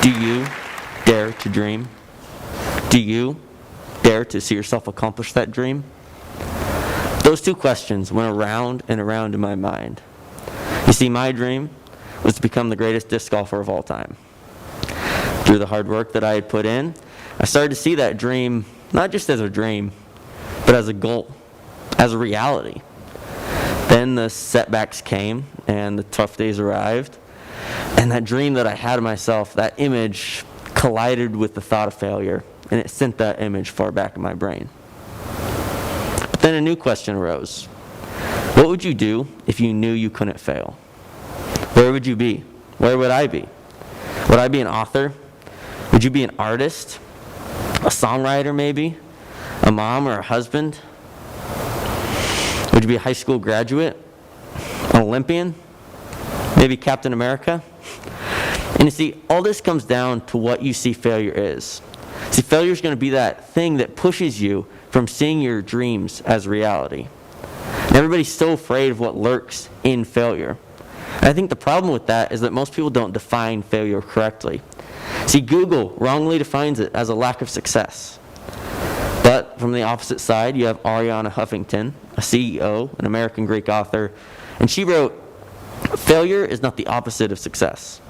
Do you dare to dream? Do you dare to see yourself accomplish that dream? Those two questions went around and around in my mind. You see, my dream was to become the greatest disc golfer of all time. Through the hard work that I had put in, I started to see that dream not just as a dream, but as a goal, as a reality. Then the setbacks came and the tough days arrived, and that dream that I had of myself, that image, collided with the thought of failure, and it sent that image far back in my brain. But then a new question arose. What would you do if you knew you couldn't fail? Where would you be? Where would I be? Would I be an author? Would you be an artist? A songwriter maybe? A mom or a husband? Would you be a high school graduate? An Olympian? Maybe Captain America? And you see, all this comes down to what you see failure is. See, failure is going to be that thing that pushes you from seeing your dreams as reality. And everybody's so afraid of what lurks in failure. And I think the problem with that is that most people don't define failure correctly. See, Google wrongly defines it as a lack of success. But from the opposite side, you have Arianna Huffington, a CEO, an American Greek author, and she wrote, "Failure is not the opposite of success.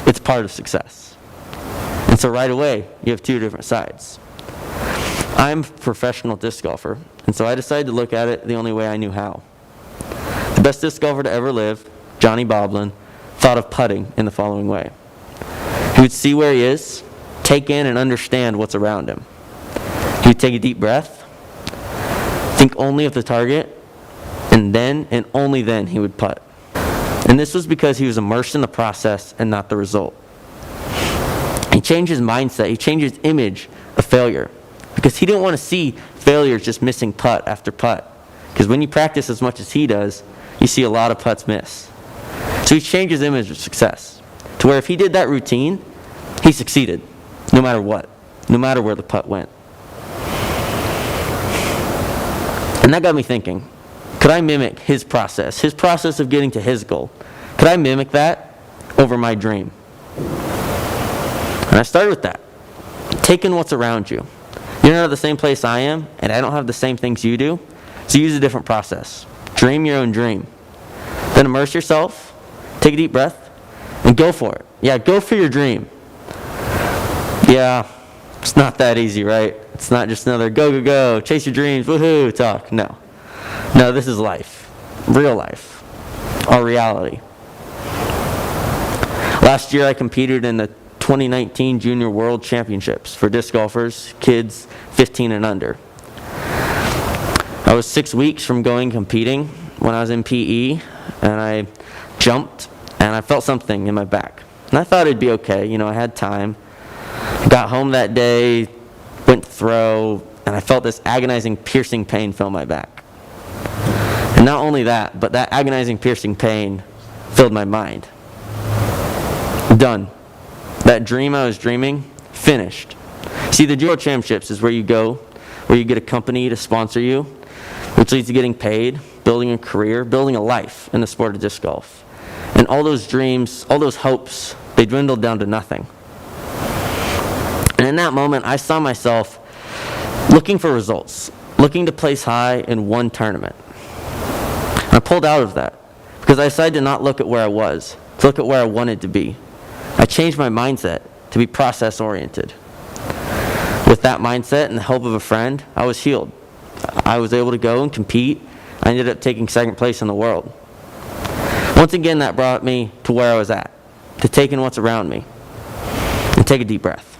It's part of success." And so right away, you have two different sides. I'm a professional disc golfer, and so I decided to look at it the only way I knew how. The best disc golfer to ever live, Johnny Boblin, thought of putting in the following way. He would see where he is, take in and understand what's around him. He would take a deep breath, think only of the target, and then and only then he would putt. And this was because he was immersed in the process and not the result. He changed his mindset, he changed his image of failure, because he didn't want to see failure just missing putt after putt. Because when you practice as much as he does, you see a lot of putts miss. So he changed his image of success to where if he did that routine, he succeeded, no matter what, no matter where the putt went. And that got me thinking, could I mimic his process of getting to his goal? Could I mimic that over my dream? And I started with that, taking what's around you. You're not at the same place I am, and I don't have the same things you do, so use a different process. Dream your own dream. Then immerse yourself, take a deep breath, and go for it. Yeah, go for your dream. Yeah, it's not that easy, right? It's not just another go, go, go, chase your dreams, woohoo, talk. No, this is life, real life, our reality. Last year I competed in the 2019 Junior World Championships for disc golfers, kids 15 and under. I was 6 weeks from going competing when I was in PE, and I jumped, and I felt something in my back. And I thought it'd be okay, I had time. I got home that day, went to throw, and I felt this agonizing, piercing pain fill my back. And not only that, but that agonizing, piercing pain filled my mind. Done. That dream I was dreaming, finished. See, the Junior Championships is where you go, where you get a company to sponsor you, which leads to getting paid, building a career, building a life in the sport of disc golf. And all those dreams, all those hopes, they dwindled down to nothing. And in that moment, I saw myself looking for results, looking to place high in one tournament. I pulled out of that because I decided to not look at where I was, to look at where I wanted to be. I changed my mindset to be process-oriented. With that mindset and the help of a friend, I was healed. I was able to go and compete. I ended up taking second place in the world. Once again, that brought me to where I was at, to taking what's around me, and take a deep breath.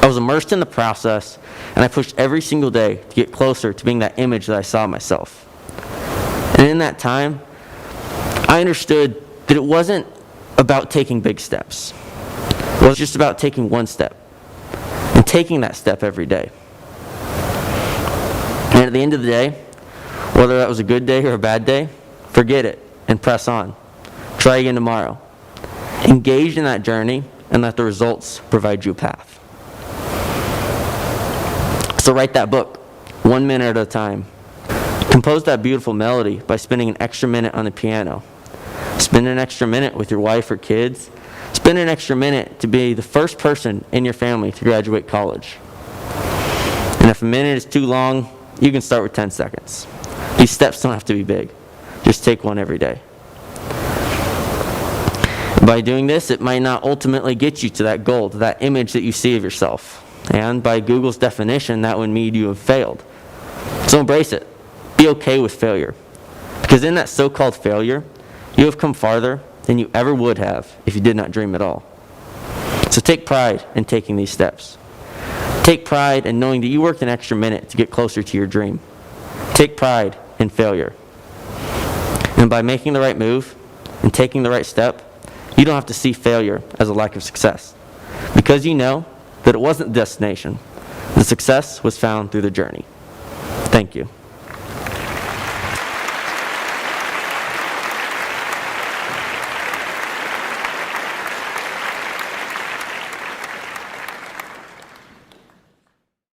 I was immersed in the process, and I pushed every single day to get closer to being that image that I saw myself. And in that time, I understood that it wasn't about taking big steps. It was just about taking one step, and taking that step every day. And at the end of the day, whether that was a good day or a bad day, forget it and press on. Try again tomorrow. Engage in that journey and let the results provide you a path. So write that book, 1 minute at a time. Compose that beautiful melody by spending an extra minute on the piano. Spend an extra minute with your wife or kids. Spend Spend an extra minute to be the first person in your family to graduate college. And if a minute is too long, you can start with 10 seconds. These steps don't have to be big. Just take one every day. By doing this, it might not ultimately get you to that goal, to that image that you see of yourself. And by Google's definition, that would mean you have failed. So embrace it. Be okay with failure. Because in that so-called failure, you have come farther than you ever would have if you did not dream at all. So take pride in taking these steps. Take pride in knowing that you worked an extra minute to get closer to your dream. Take pride in failure. And by making the right move and taking the right step, you don't have to see failure as a lack of success. Because you know that it wasn't the destination. The success was found through the journey. Thank you.